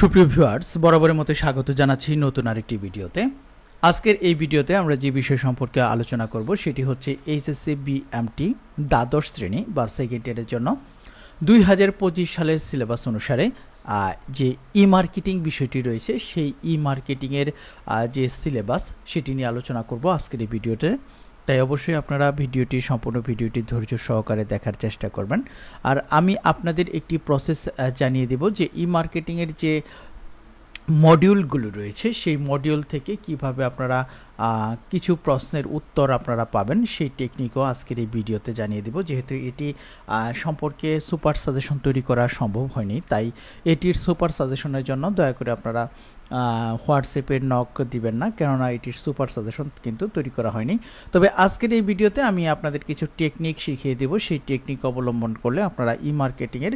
সুপ্রিয় ভিউয়ার্স, বরাবরের মতো স্বাগত জানাচ্ছি নতুন আরেকটি ভিডিওতে। আজকের এই ভিডিওতে আমরা যে বিষয় সম্পর্কে আলোচনা করব সেটি হচ্ছে এইচএসসি বিএমটি দ্বাদশ শ্রেণী বা সেকেন্ড ইয়ারের জন্য 2025 সালের সিলেবাস অনুসারে যে ই মার্কেটিং বিষয়টি রয়েছে সেই ই মার্কেটিংয়ের যে সিলেবাস সেটি নিয়ে আলোচনা করব আজকের এই ভিডিওতে। তাই অবশ্যই আপনারা সম্পূর্ণ ভিডিওটি ধৈর্য সহকারে দেখার চেষ্টা করবেন। আর আমি আপনাদের একটি প্রসেস জানিয়ে দেব যে ই মার্কেটিংয়ের যে মডিউলগুলো রয়েছে সেই মডিউল থেকে কিভাবে আপনারা কিছু প্রশ্নের উত্তর আপনারা পাবেন সেই টেকনিকও আজকের এই ভিডিওতে জানিয়ে দেব। যেহেতু এটি সম্পর্কে সুপার সাজেশন তৈরি করা সম্ভব হয়নি, তাই এটির সুপার সাজেশনের জন্য দয়া করে আপনারা হোয়াটসঅ্যাপে নক দিবেন না, কেননা এটির সুপার সাজেশন কিন্তু তৈরি করা হয়নি। তবে আজকের এই ভিডিওতে আমি আপনাদের কিছু টেকনিক শিখিয়ে দেব, সেই টেকনিক অবলম্বন করলে আপনারা ই মার্কেটিংয়ের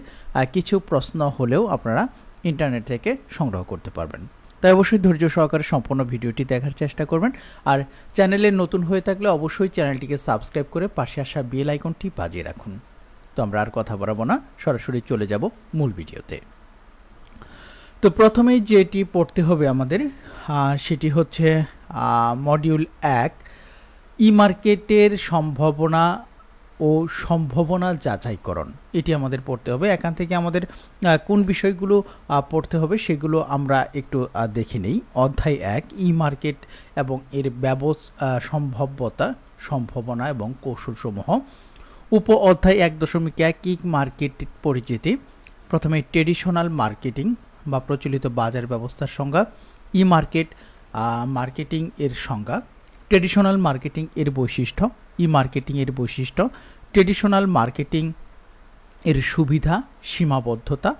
কিছু প্রশ্ন হলেও আপনারা ইন্টারনেট থেকে সংগ্রহ করতে পারবেন। তাই অবশ্যই ধৈর্য সহকারে সম্পূর্ণ ভিডিওটি দেখার চেষ্টা করবেন। আর চ্যানেলে নতুন হয়ে থাকলে অবশ্যই চ্যানেলটিকে সাবস্ক্রাইব করে পাশে আসা বেল আইকনটি বাজিয়ে রাখুন। তো আমরা আর কথা বাড়াবো না, সরাসরি চলে যাব মূল ভিডিওতে। তো প্রথমেই যেটি পড়তে হবে আমাদের সেটি হচ্ছে মডিউল 1, ই মার্কেটের সম্ভাবনা ও সম্ভাবনা যাচাইকরণ। এটি আমাদের পড়তে হবে। এখান থেকে আমাদের কোন বিষয়গুলো পড়তে হবে সেগুলো আমরা একটু দেখে নেই। অধ্যায় 1, ই মার্কেট এবং এর সম্ভাব্যতা, সম্ভাবনা এবং কৌশলসমূহ। উপ অধ্যায় 1.1, ই মার্কেট পরিচিতি। প্রথমে ট্রেডিশনাল মার্কেটিং বা প্রচলিত বাজার ব্যবস্থার সংজ্ঞা, ই মার্কেট মার্কেটিং এর সংজ্ঞা, ট্রেডিশনাল মার্কেটিং এর বৈশিষ্ট্য, ই মার্কেটিং এর বৈশিষ্ট্য, ট্রেডিশনাল মার্কেটিং এর সুবিধা সীমাবদ্ধতা,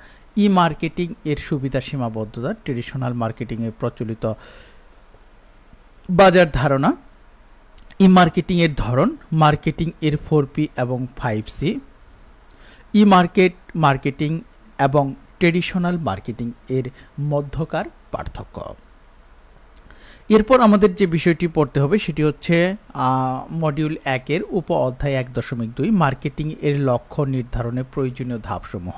ই মার্কেটিং এর সুবিধা সীমাবদ্ধতা, ট্রেডিশনাল মার্কেটিং এর প্রচলিত বাজার ধারণা, ই মার্কেটিং এর ধরন, মার্কেটিং এর 4P এবং 5C, ই মার্কেটিং এবং ট্রেডিশনাল মার্কেটিং এর মধ্যকার পার্থক্য। এরপর আমাদের যে বিষয়টি পড়তে হবে সেটি হচ্ছে মডিউল 1 এর উপ অধ্যায় 1.2, মার্কেটিং এর লক্ষ্য নির্ধারণে প্রয়োজনীয় ধাপসমূহ,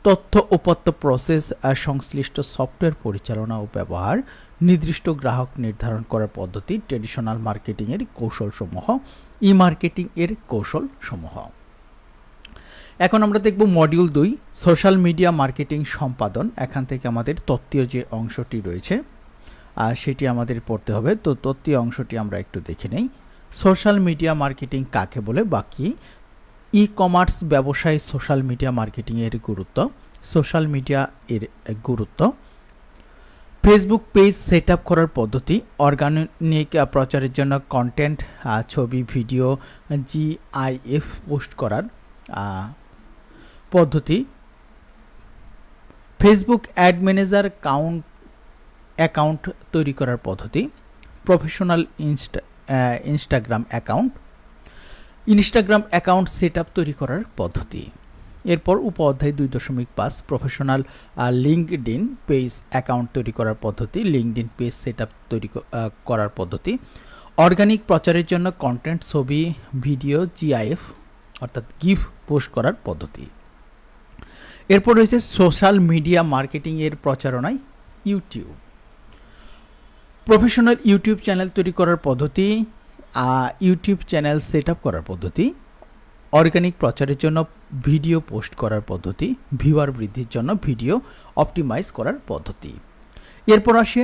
তথ্য উপাত্ত প্রসেস সংশ্লিষ্ট সফটওয়্যার পরিচালনা ও ব্যবহার, নির্দিষ্ট গ্রাহক নির্ধারণ করার পদ্ধতি, ট্রেডিশনাল মার্কেটিং এর কৌশলসমূহ, ই মার্কেটিং এর কৌশলসমূহ। এখন আমরা দেখব মডিউল 2, সোশ্যাল মিডিয়া মার্কেটিং সম্পাদন। এখান থেকে আমাদের তত্ত্বীয় যে অংশটি রয়েছে সেটি আমাদের পড়তে হবে। তো তত্ত্বীয় অংশটি আমরা একটু দেখে নেই। সোশ্যাল মিডিয়া মার্কেটিং কাকে বলে বা কি, ই কমার্স ব্যবসায় সোশ্যাল মিডিয়া মার্কেটিং এর গুরুত্ব, সোশ্যাল মিডিয়া এর গুরুত্ব, ফেসবুক পেজ সেট আপ করার পদ্ধতি, অর্গানিক প্রচারের জন্য কন্টেন্ট, ছবি ভিডিও GIF পোস্ট করার পদ্ধতি, ফেসবুক অ্যাড ম্যানেজার অ্যাকাউন্ট তৈরি করার পদ্ধতি, professional Instagram account set up তৈরি করার পদ্ধতি। এরপর উপ অধ্যায় 2.5, প্রফেশনাল লিঙ্কডইন পেজ অ্যাকাউন্ট তৈরি করার পদ্ধতি, লিঙ্কডইন পেজ সেট আপ তৈরি করার পদ্ধতি, অর্গানিক প্রচারের জন্য কন্টেন্ট, ছবি ভিডিও GIF অর্থাৎ গিফ পোস্ট করার পদ্ধতি। এরপর রয়েছে সোশ্যাল মিডিয়া মার্কেটিং এর প্রচারণায় ইউটিউব, প্রফেশনাল ইউটিউব চ্যানেল তৈরি করার পদ্ধতি, ইউটিউব চ্যানেল সেট আপ করার পদ্ধতি, অর্গানিক প্রচারের জন্য ভিডিও পোস্ট করার পদ্ধতি, ভিউয়ার বৃদ্ধির জন্য ভিডিও অপটিমাইজ করার পদ্ধতি। এরপর আসে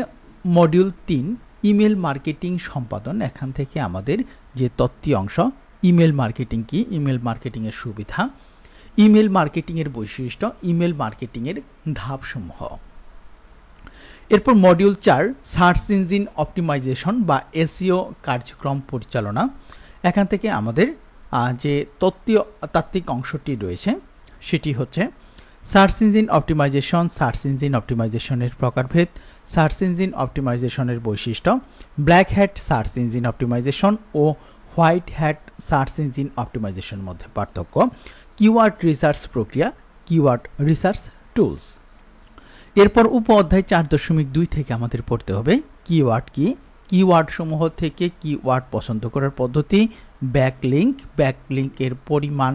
মডিউল 3, ইমেল মার্কেটিং সম্পাদন। এখান থেকে আমাদের যে তত্ত্বীয় অংশ, ইমেল মার্কেটিং কি, ইমেল মার্কেটিং এর সুবিধা, ইমেল মার্কেটিং এর বৈশিষ্ট্য, ইমেল মার্কেটিং এর ধাপসমূহ। এরপর মডিউল 4, সার্চ ইঞ্জিন অপটিমাইজেশন বা SEO কার্যক্রম পরিচালনা। এখান থেকে আমাদের যে তাত্ত্বিক অংশটি রয়েছে সেটি হচ্ছে search engine optimisation, search engine অপটিমাইজেশনের প্রকারভেদ, সার্চ ইঞ্জিন অপটিমাইজেশনের বৈশিষ্ট্য, black hat search engine optimisation ও হোয়াইট হ্যাট সার্চ ইঞ্জিন অপটিমাইজেশনের মধ্যে পার্থক্য, কিওয়ার্ড রিসার্চ প্রক্রিয়া, কিওয়ার্ড রিসার্চ টুলস। এরপর উপ অধ্যায় 4.2 থেকে আমাদের পড়তে হবে কিওয়ার্ড কি, কিওয়ার্ড সমূহ থেকে কিওয়ার্ড পছন্দ করার পদ্ধতি, ব্যাকলিঙ্ক এর পরিমাণ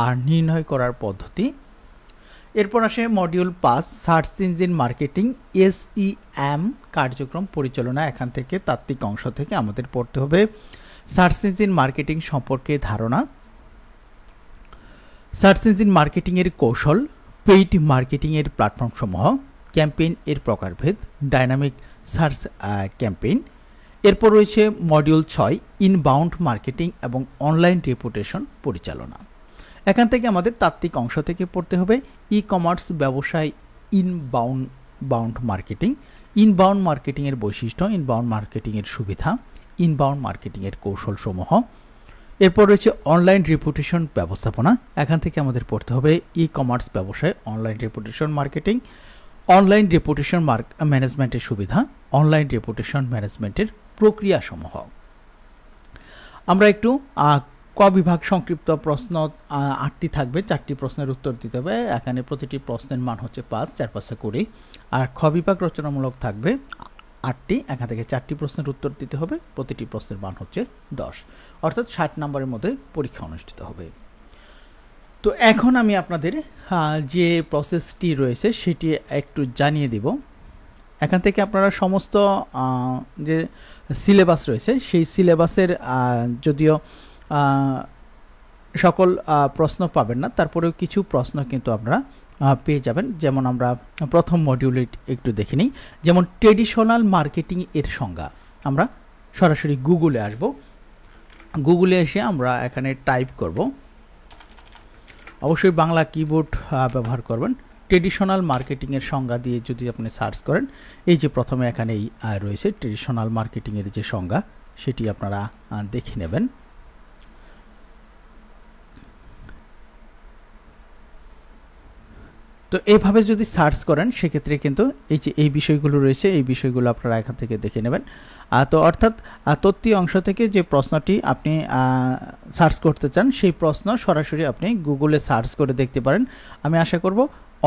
আর নির্ণয় করার পদ্ধতি। এরপর আসে module 5 search engine marketing SEM কার্যক্রম পরিচালনা। এখান থেকে তাত্ত্বিক অংশ থেকে আমাদের পড়তে হবে সার্চ ইঞ্জিন মার্কেটিং সম্পর্কে ধারণা, সার্চ ইঞ্জিন মার্কেটিং এর কৌশল, পেইড মার্কেটিং এর প্ল্যাটফর্ম সমূহ, ক্যাম্পেইন এর প্রকারভেদ, ডাইনামিক সার্চ ক্যাম্পেইন। এরপর রয়েছে মডিউল 6 ইনবাউন্ড মার্কেটিং এবং অনলাইন রেপুটেশন পরিচালনা। এখান থেকে আমাদের তাত্ত্বিক অংশ থেকে পড়তে হবে ই কমার্স ব্যবসায় ইনবাউন্ড মার্কেটিং, ইনবাউন্ড মার্কেটিং এর বৈশিষ্ট্য, ইনবাউন্ড মার্কেটিং এর সুবিধা, ইনবাউন্ড মার্কেটিং এর কৌশলসমূহ। এরপর রয়েছে অনলাইন রেপুটেশন ব্যবস্থাপনা। এখান থেকে আমাদের পড়তে হবে ই কমার্স ব্যবসায় online reputation marketing, online reputation ম্যানেজমেন্টের সুবিধা, অনলাইন রেপুটেশন ম্যানেজমেন্টের প্রক্রিয়াসমূহ। আমরা একটু ক বিভাগ সংক্ষিপ্ত প্রশ্ন 8টি থাকবে, 4টি প্রশ্নের উত্তর দিতে হবে। এখানে প্রতিটি প্রশ্নের মান হচ্ছে 5, 4 5 20। আর খ বিভাগ রচনামূলক থাকবে 8টি, এখান থেকে 4টি প্রশ্নের উত্তর দিতে হবে, প্রতিটি প্রশ্নের মান হচ্ছে 10, অর্থাৎ 60 নম্বরের মধ্যে পরীক্ষা অনুষ্ঠিত হবে। তো এখন আমি আপনাদের যে প্রসেসটি রয়েছে সেটি একটু জানিয়ে দিব। এখান থেকে আপনারা সমস্ত যে সিলেবাস রয়েছে সেই সিলেবাসের যদিও সকল প্রশ্ন পাবেন না, তারপরেও কিছু প্রশ্ন কিন্তু আপনারা পেয়ে যাবেন। যেমন আমরা প্রথম মডিউলে একটু দেখে নিই, যেমন ট্রেডিশনাল মার্কেটিং এর সংজ্ঞা। আমরা সরাসরি গুগলে আসব, গুগলে এসে আমরা এখানে টাইপ করব, অবশ্যই বাংলা কিবোর্ড ব্যবহার করবেন। ট্রেডিশনাল মার্কেটিং এর সংজ্ঞা দিয়ে যদি আপনি সার্চ করেন, এই যে প্রথমে এখানেই রয়েছে ট্রেডিশনাল মার্কেটিং এর যে সংজ্ঞা সেটি আপনারা দেখে নেবেন। তো এইভাবে যদি সার্চ করেন সেক্ষেত্রে কিন্তু এই যে এই বিষয়গুলো রয়েছে এই বিষয়গুলো আপনারা এখান থেকে দেখে নেবেন। তো অর্থাৎ তথ্য অংশ থেকে যে প্রশ্নটি আপনি সার্চ করতে চান সেই প্রশ্ন সরাসরি আপনি গুগলে সার্চ করে দেখতে পারেন। আমি আশা করব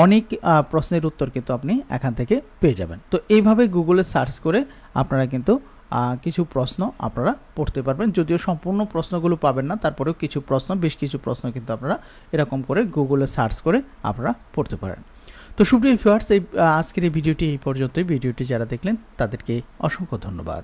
অনেক প্রশ্নের উত্তর কিন্তু আপনি এখান থেকে পেয়ে যাবেন। তো এইভাবে গুগলে সার্চ করে আপনারা কিন্তু কিছু প্রশ্ন আপনারা পড়তে পারবেন। যদিও সম্পূর্ণ প্রশ্নগুলো পাবেন না, তারপরেও কিছু প্রশ্ন, বেশ কিছু প্রশ্ন কিন্তু আপনারা এরকম করে গুগলে সার্চ করে আপনারা পড়তে পারেন। তো সুপ্রিয় ভিউয়ার্স, আজকের এই ভিডিওটি এই পর্যন্তই। ভিডিওটি যারা দেখলেন তাদেরকে অসংখ্য ধন্যবাদ।